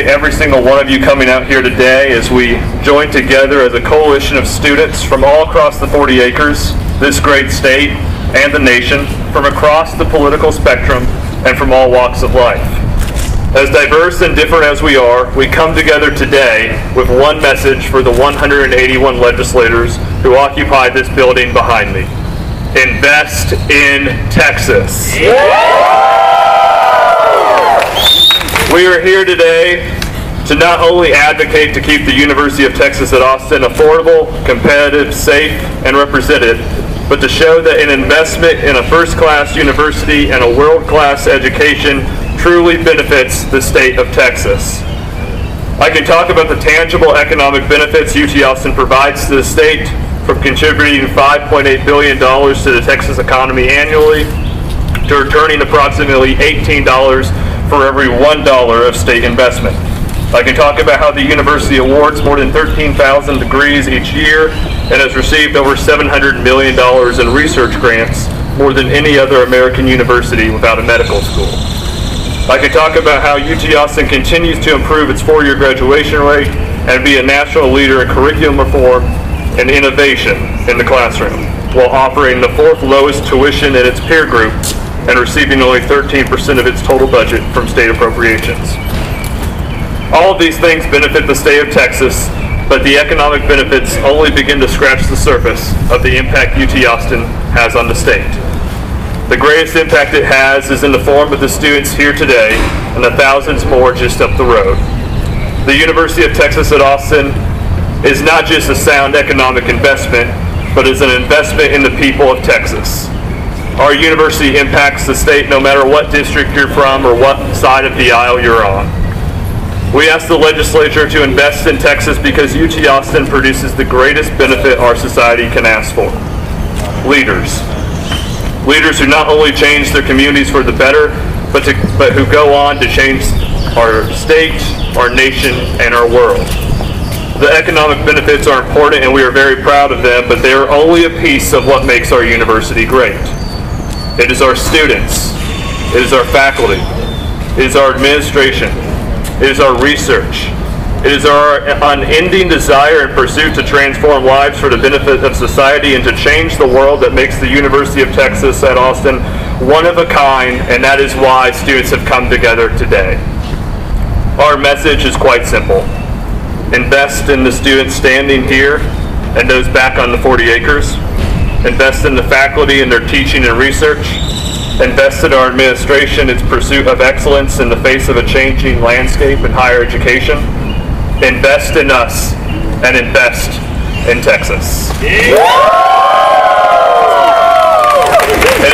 appreciate every single one of you coming out here today as we join together as a coalition of students from all across the 40 acres, this great state, and the nation, from across the political spectrum and from all walks of life. As diverse and different as we are, we come together today with one message for the 181 legislators who occupy this building behind me. Invest in Texas. We are here today to not only advocate to keep the University of Texas at Austin affordable, competitive, safe, and represented, but to show that an investment in a first-class university and a world-class education truly benefits the state of Texas. I can talk about the tangible economic benefits UT Austin provides to the state, from contributing $5.8 billion to the Texas economy annually to returning approximately $18 for every $1 of state investment. I can talk about how the university awards more than 13,000 degrees each year and has received over $700 million in research grants, more than any other American university without a medical school. I can talk about how UT Austin continues to improve its four-year graduation rate and be a national leader in curriculum reform and innovation in the classroom, while operating the fourth lowest tuition in its peer group and receiving only 13% of its total budget from state appropriations. All of these things benefit the state of Texas, but the economic benefits only begin to scratch the surface of the impact UT Austin has on the state. The greatest impact it has is in the form of the students here today and the thousands more just up the road. The University of Texas at Austin is not just a sound economic investment, but is an investment in the people of Texas. Our university impacts the state no matter what district you're from or what side of the aisle you're on. We ask the legislature to invest in Texas because UT Austin produces the greatest benefit our society can ask for. Leaders. Leaders who not only change their communities for the better, but who go on to change our state, our nation, and our world. The economic benefits are important and we are very proud of them, but they are only a piece of what makes our university great. It is our students, it is our faculty, it is our administration, it is our research, it is our unending desire and pursuit to transform lives for the benefit of society and to change the world that makes the University of Texas at Austin one of a kind, and that is why students have come together today. Our message is quite simple. Invest in the students standing here and those back on the 40 acres. Invest in the faculty in their teaching and research. Invest in our administration, its pursuit of excellence in the face of a changing landscape in higher education. Invest in us and invest in Texas. It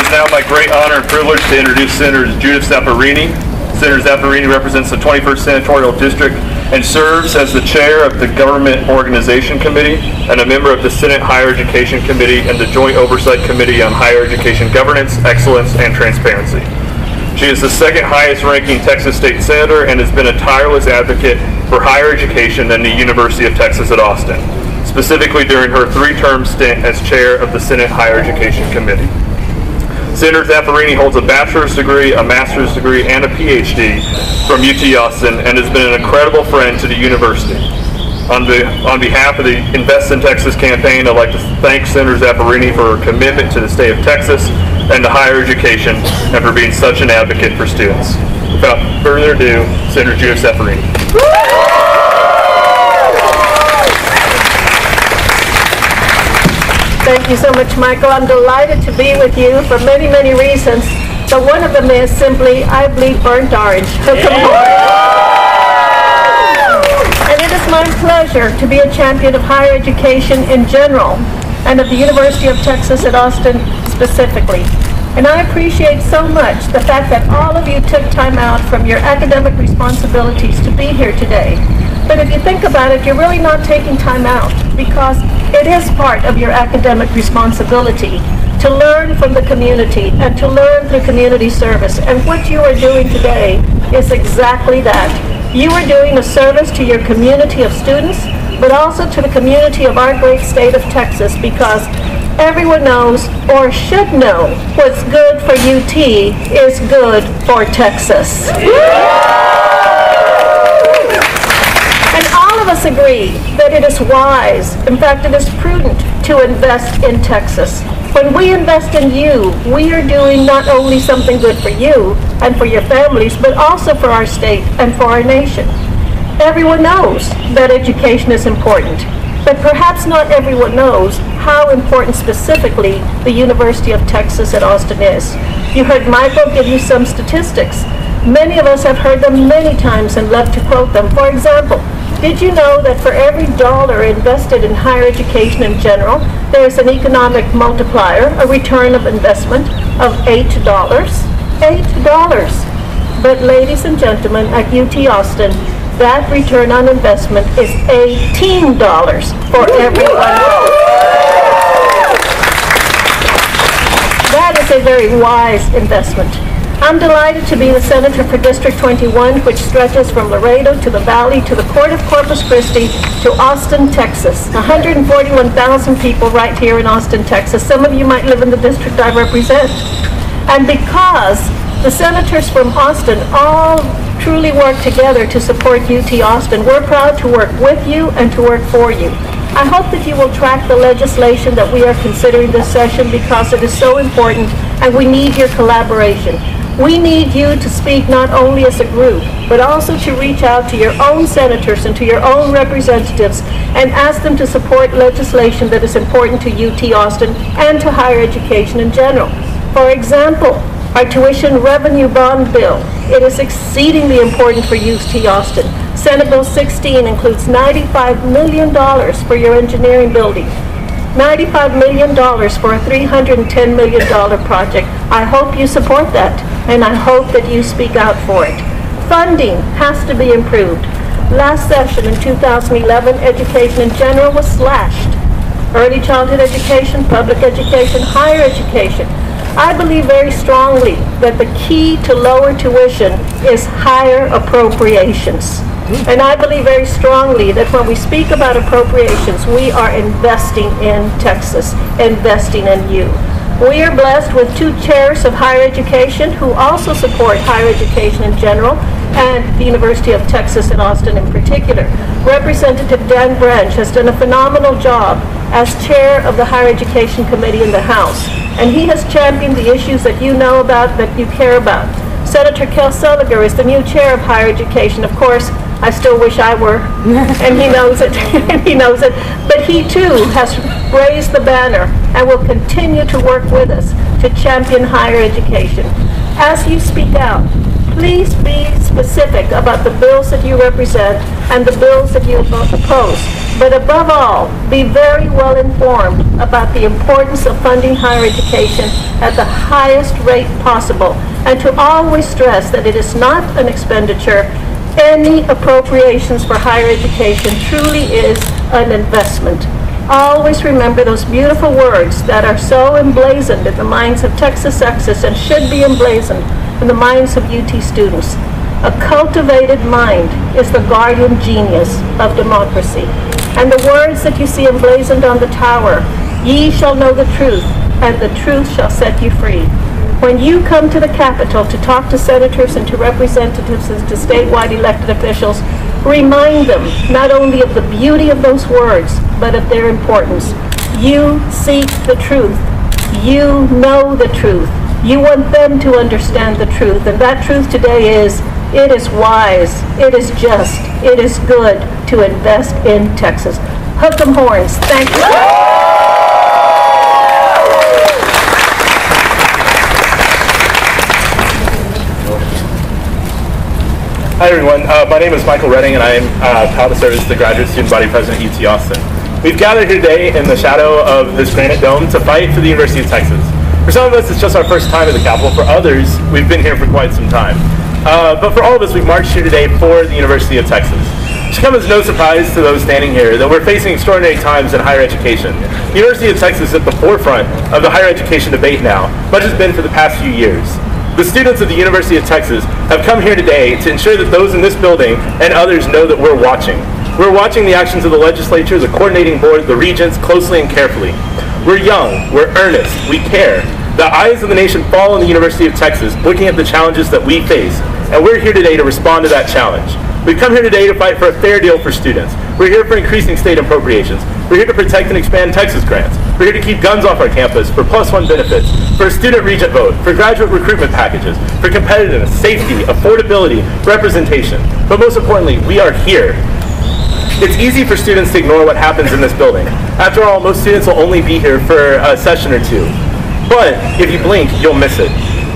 is now my great honor and privilege to introduce Senator Judith Zaffirini. Senator Zaffirini represents the 21st Senatorial District and serves as the chair of the Government Organization Committee and a member of the Senate Higher Education Committee and the Joint Oversight Committee on Higher Education Governance, Excellence, and Transparency. She is the second highest ranking Texas State Senator and has been a tireless advocate for higher education in the University of Texas at Austin, specifically during her three-term stint as chair of the Senate Higher Education Committee. Senator Zaffirini holds a bachelor's degree, a master's degree, and a PhD from UT Austin and has been an incredible friend to the university. On behalf of the Invest in Texas campaign, I'd like to thank Senator Zaffirini for her commitment to the state of Texas and to higher education and for being such an advocate for students. Without further ado, Senator Judith Zaffirini. Thank you so much, Michael. I'm delighted to be with you for many, many reasons. But one of them is simply, I bleed burnt orange. So come on. And it is my pleasure to be a champion of higher education in general and of the University of Texas at Austin specifically. And I appreciate so much the fact that all of you took time out from your academic responsibilities to be here today. But if you think about it, you're really not taking time out because it is part of your academic responsibility to learn from the community and to learn through community service. And what you are doing today is exactly that. You are doing a service to your community of students, but also to the community of our great state of Texas, because everyone knows or should know what's good for UT is good for Texas. us agree that it is wise, in fact it is prudent, to invest in Texas. When we invest in you, we are doing not only something good for you and for your families, but also for our state and for our nation. Everyone knows that education is important, but perhaps not everyone knows how important specifically the University of Texas at Austin is. You heard Michael give you some statistics. Many of us have heard them many times and love to quote them. For example, did you know that for every dollar invested in higher education in general, there is an economic multiplier, a return of investment of $8? $8. But ladies and gentlemen, at UT Austin, that return on investment is $18 for every $1. That is a very wise investment. I'm delighted to be the senator for District 21, which stretches from Laredo to the Valley to the Port of Corpus Christi to Austin, Texas. 141,000 people right here in Austin, Texas. Some of you might live in the district I represent. And because the senators from Austin all truly work together to support UT Austin, we're proud to work with you and to work for you. I hope that you will track the legislation that we are considering this session because it is so important and we need your collaboration. We need you to speak not only as a group, but also to reach out to your own senators and to your own representatives and ask them to support legislation that is important to UT Austin and to higher education in general. For example, our tuition revenue bond bill. It is exceedingly important for UT Austin. Senate Bill 16 includes $95 million for your engineering building. $95 million for a $310 million project. I hope you support that, and I hope that you speak out for it. Funding has to be improved. Last session in 2011, education in general was slashed. Early childhood education, public education, higher education. I believe very strongly that the key to lower tuition is higher appropriations. And I believe very strongly that when we speak about appropriations, we are investing in Texas, investing in you. We are blessed with 2 chairs of higher education who also support higher education in general and the University of Texas at Austin in particular. Representative Dan Branch has done a phenomenal job as chair of the Higher Education Committee in the House, and he has championed the issues that you know about, that you care about. Senator Kel Seliger is the new chair of higher education. Of course, I still wish I were, and he knows it, and he knows it. But he too has raised the banner and will continue to work with us to champion higher education. As you speak out, please be specific about the bills that you represent and the bills that you oppose. But above all, be very well informed about the importance of funding higher education at the highest rate possible, and to always stress that it is not an expenditure. Any appropriations for higher education truly is an investment. Always remember those beautiful words that are so emblazoned in the minds of Texas and should be emblazoned in the minds of UT students. A cultivated mind is the guardian genius of democracy. And the words that you see emblazoned on the tower, ye shall know the truth, and the truth shall set you free. When you come to the Capitol to talk to senators and to representatives and to statewide elected officials, remind them not only of the beauty of those words, but of their importance. You seek the truth. You know the truth. You want them to understand the truth. And that truth today is, it is wise, it is just, it is good to invest in Texas. Hook 'em horns. Thank you. Hi everyone, my name is Michael Redding and I am proud to serve as the Graduate Student Body President at UT Austin. We've gathered here today in the shadow of this granite dome to fight for the University of Texas. For some of us, it's just our first time at the Capitol. For others, we've been here for quite some time. But for all of us, we've marched here today for the University of Texas. It should come as no surprise to those standing here that we're facing extraordinary times in higher education. The University of Texas is at the forefront of the higher education debate now, much has been for the past few years. The students of the University of Texas have come here today to ensure that those in this building and others know that we're watching. We're watching the actions of the legislature, the coordinating board, the regents closely and carefully. We're young, we're earnest, we care. The eyes of the nation fall on the University of Texas, looking at the challenges that we face, and we're here today to respond to that challenge. We've come here today to fight for a fair deal for students. We're here for increasing state appropriations. We're here to protect and expand Texas grants. We're here to keep guns off our campus, for +1 benefits, for a student regent vote, for graduate recruitment packages, for competitiveness, safety, affordability, representation. But most importantly, we are here. It's easy for students to ignore what happens in this building. After all, most students will only be here for a session or two. But if you blink, you'll miss it.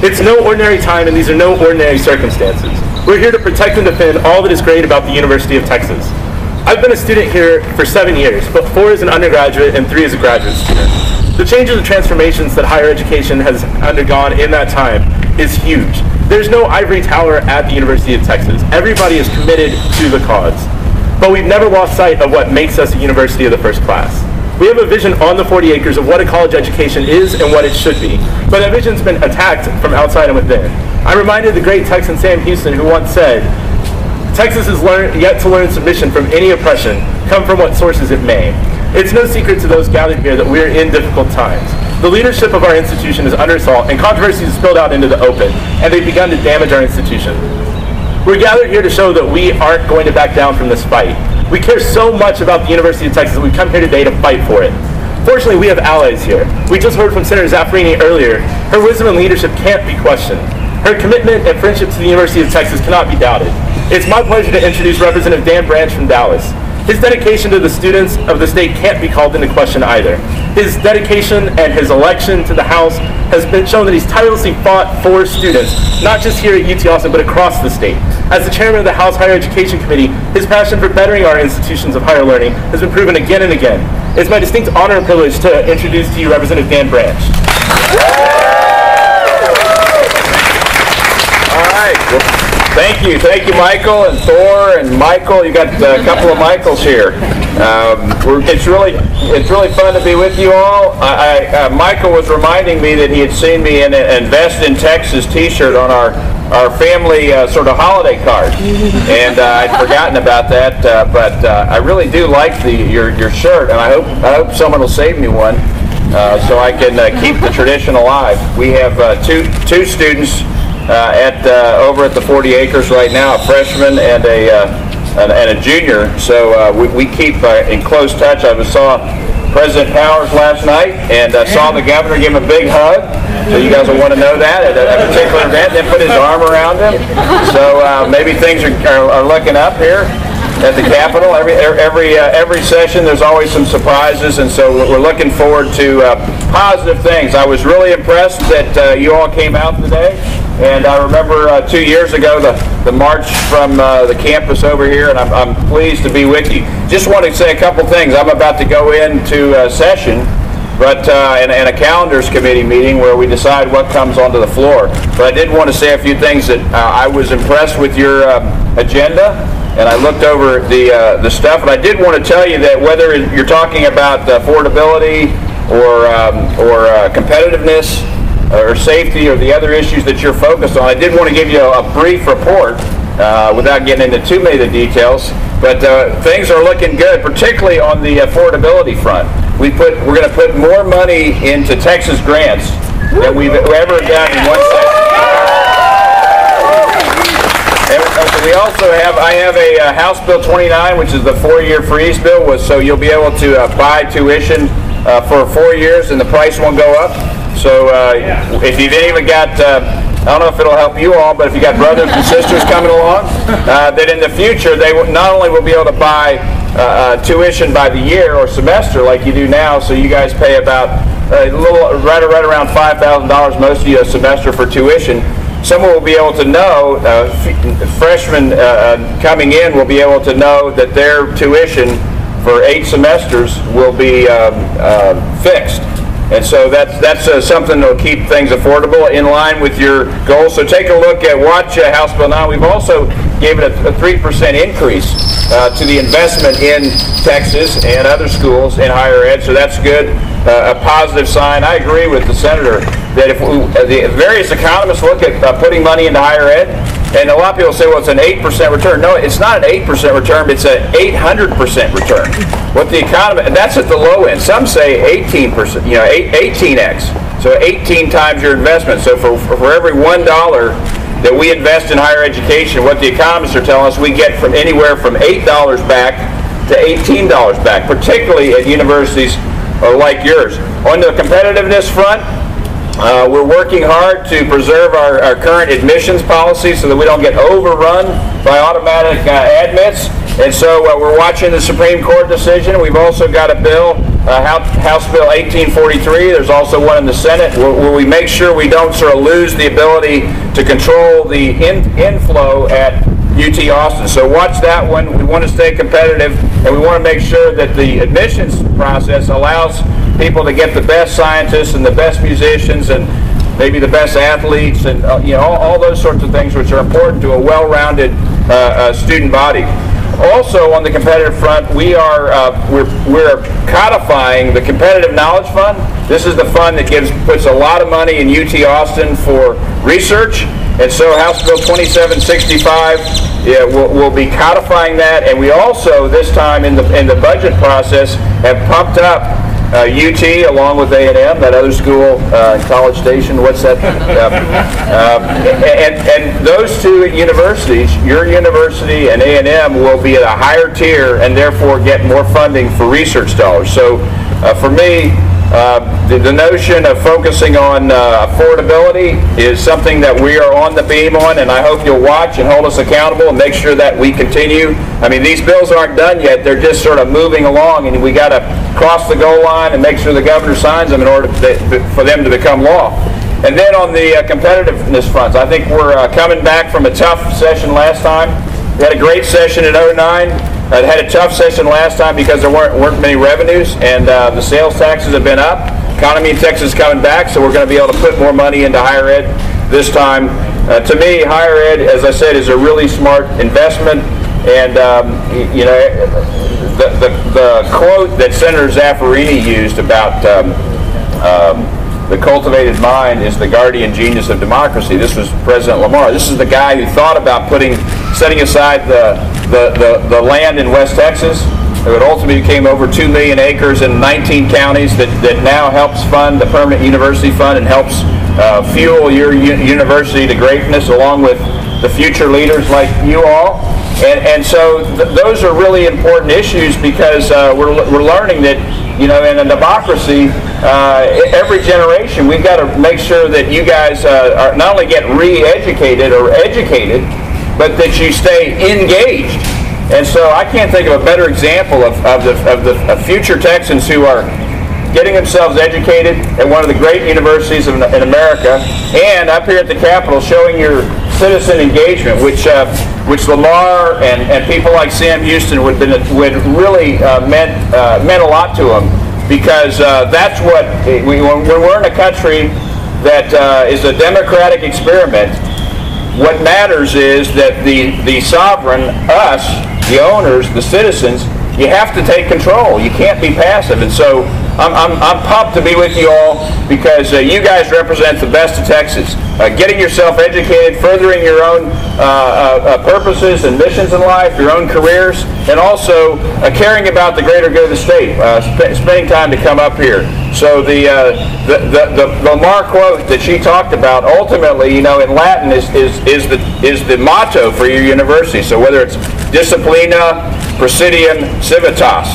It's no ordinary time, and these are no ordinary circumstances. We're here to protect and defend all that is great about the University of Texas. I've been a student here for 7 years, but 4 as an undergraduate and 3 as a graduate student. The changes and transformations that higher education has undergone in that time is huge. There's no ivory tower at the University of Texas. Everybody is committed to the cause. But we've never lost sight of what makes us a university of the first class. We have a vision on the 40 acres of what a college education is and what it should be, but that vision's been attacked from outside and within. I'm reminded of the great Texan Sam Houston, who once said, "Texas is yet to learn submission from any oppression, come from what sources it may." It's no secret to those gathered here that we're in difficult times. The leadership of our institution is under assault, and controversies have spilled out into the open, and they've begun to damage our institution. We're gathered here to show that we aren't going to back down from this fight. We care so much about the University of Texas that we've come here today to fight for it. Fortunately, we have allies here. We just heard from Senator Zaffirini earlier. Her wisdom and leadership can't be questioned. Her commitment and friendship to the University of Texas cannot be doubted. It's my pleasure to introduce Representative Dan Branch from Dallas. His dedication to the students of the state can't be called into question either. His dedication and his election to the House has been shown that he's tirelessly fought for students, not just here at UT Austin, but across the state. As the chairman of the House Higher Education Committee, his passion for bettering our institutions of higher learning has been proven again and again. It's my distinct honor and privilege to introduce to you Representative Dan Branch. All right. Well, thank you, Michael and Thor and Michael. You got a couple of Michaels here. It's really fun to be with you all. Michael was reminding me that he had seen me in an Invest in Texas T-shirt on our family sort of holiday card, and I'd forgotten about that. But I really do like your shirt, and I hope someone will save me one so I can keep the tradition alive. We have two students over at the 40 acres right now, a freshman and a junior. So we keep in close touch. I saw President Powers last night and saw the governor give him a big hug. So you guys will want to know that at a particular event. Then put his arm around him. So maybe things are looking up here at the Capitol. Every session there's always some surprises, and so we're looking forward to positive things. I was really impressed that you all came out today, and I remember 2 years ago the march from the campus over here, and I'm pleased to be with you. Just want to say a couple things. I'm about to go into session, but and a calendars committee meeting where we decide what comes onto the floor. But I did want to say a few things that I was impressed with your agenda. And I looked over the stuff, and I did want to tell you that whether you're talking about affordability or competitiveness or safety or the other issues that you're focused on, I did want to give you a brief report without getting into too many of the details. But things are looking good, particularly on the affordability front. We're going to put more money into Texas grants than we've ever done in one session. We also I have a House Bill 29, which is the 4-year freeze bill, so you'll be able to buy tuition for 4 years and the price won't go up. So if you've even got, I don't know if it'll help you all, but if you got brothers and sisters coming along, that in the future they not only will be able to buy tuition by the year or semester like you do now, so you guys pay about right around $5,000 most of you a semester for tuition. Someone will be able to know, freshmen coming in will be able to know that their tuition for 8 semesters will be fixed. And so that's something that will keep things affordable in line with your goals. So take a look at watch House Bill 9. We've also given a 3% increase to the investment in Texas and other schools in higher ed. So that's good, a positive sign. I agree with the senator that if the various economists look at putting money into higher ed, and a lot of people say, well, it's an 8% return. No, it's not an 8% return, it's an 800% return. What the economy, and that's at the low end. Some say 18%, 18x. So 18 times your investment. So for every $1 that we invest in higher education, what the economists are telling us, we get from anywhere from $8 back to $18 back, particularly at universities like yours. On the competitiveness front, we're working hard to preserve our current admissions policy so that we don't get overrun by automatic admits. And so we're watching the Supreme Court decision. We've also got a bill, House Bill 1843. There's also one in the Senate where we make sure we don't sort of lose the ability to control the inflow at UT Austin. So watch that one. We want to stay competitive, and we want to make sure that the admissions process allows people to get the best scientists and the best musicians and maybe the best athletes and all those sorts of things which are important to a well-rounded student body. Also, on the competitive front, we're codifying the Competitive Knowledge Fund. This is the fund that puts a lot of money in UT Austin for research, and so House Bill 2765 we'll be codifying that. And we also, this time in the budget process, have pumped up UT along with A&M, that other school, College Station, what's that? And those two universities, your university and A&M, will be at a higher tier and therefore get more funding for research dollars. So for me, the notion of focusing on affordability is something that we are on the beam on, and I hope you'll watch and hold us accountable and make sure that we continue. I mean, these bills aren't done yet. They're just sort of moving along, and we got to cross the goal line and make sure the governor signs them in order for them to become law. And then on the competitiveness fronts, I think we're coming back from a tough session last time. We had a great session in '09. Had a tough session last time because there weren't many revenues, and the sales taxes have been up. Economy in Texas is coming back, so we're going to be able to put more money into higher ed this time. To me, higher ed, as I said, is a really smart investment. And the quote that Senator Zaffirini used about the cultivated mind is the guardian genius of democracy. This was President Lamar. This is the guy who thought about setting aside the land in West Texas. It ultimately became over 2 million acres in 19 counties that now helps fund the Permanent University Fund and helps fuel your university to greatness, along with the future leaders like you all. And so those are really important issues because we're learning that, in a democracy, every generation, we've got to make sure that you guys are not only get re-educated or educated, but that you stay engaged. And so I can't think of a better example of the future Texans who are getting themselves educated at one of the great universities in America, and up here at the Capitol showing your citizen engagement, which Lamar and people like Sam Houston would really meant a lot to them, because that's what, when we're in a country that is a democratic experiment, what matters is that the sovereign, us, the owners, the citizens, you have to take control. You can't be passive. And so I'm pumped to be with you all because you guys represent the best of Texas. Getting yourself educated, furthering your own purposes and missions in life, your own careers, and also caring about the greater good of the state, spending time to come up here. So the Lamar quote that she talked about, ultimately, in Latin is the motto for your university. So whether it's Disciplina, Praesidium, Civitas.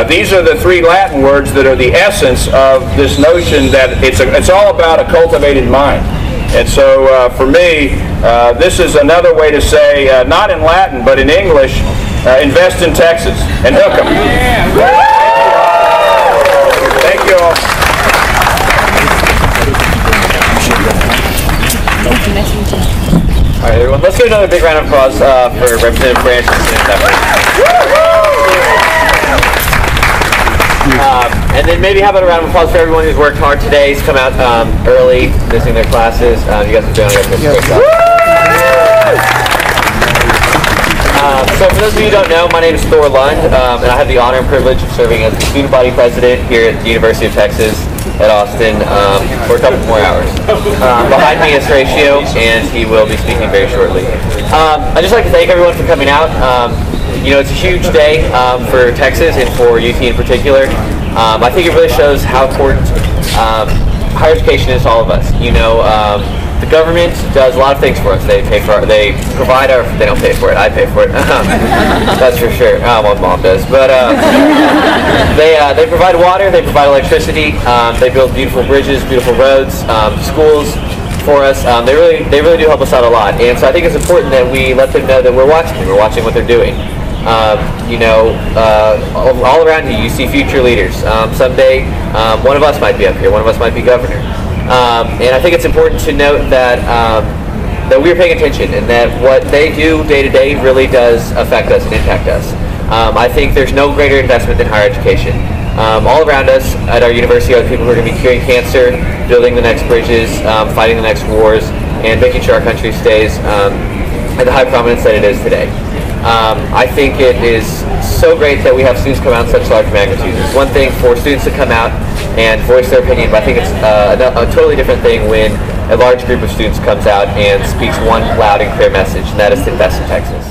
These are the three Latin words that are the essence of this notion that it's all about a cultivated mind. And so for me, this is another way to say, not in Latin, but in English, invest in Texas and hook 'em. Thank you all. All right, everyone, let's give another big round of applause for Representative Branch. And then maybe how about a round of applause for everyone who's worked hard today, who's come out early, missing their classes. You guys are doing a great job. So for those of you who don't know, my name is Thor Lund, and I have the honor and privilege of serving as the student body president here at the University of Texas at Austin for a couple more hours. Behind me is Horatio, and he will be speaking very shortly. I'd just like to thank everyone for coming out. It's a huge day for Texas and for UT in particular. I think it really shows how important higher education is to all of us. The government does a lot of things for us. They provide our, they don't pay for it, I pay for it. That's for sure. Oh, my mom does. But they provide water, they provide electricity, they build beautiful bridges, beautiful roads, schools for us. They really do help us out a lot. And so I think it's important that we let them know that we're watching what they're doing. All around you see future leaders. Someday, one of us might be up here, one of us might be governor. And I think it's important to note that that we're paying attention and that what they do day to day really does affect us and impact us. I think there's no greater investment than higher education. All around us at our university are people who are going to be curing cancer, building the next bridges, fighting the next wars, and making sure our country stays at the high prominence that it is today. I think it is so great that we have students come out in such large magnitudes. It's one thing for students to come out and voice their opinion, but I think it's a totally different thing when a large group of students comes out and speaks one loud and clear message, and that is to invest in Texas.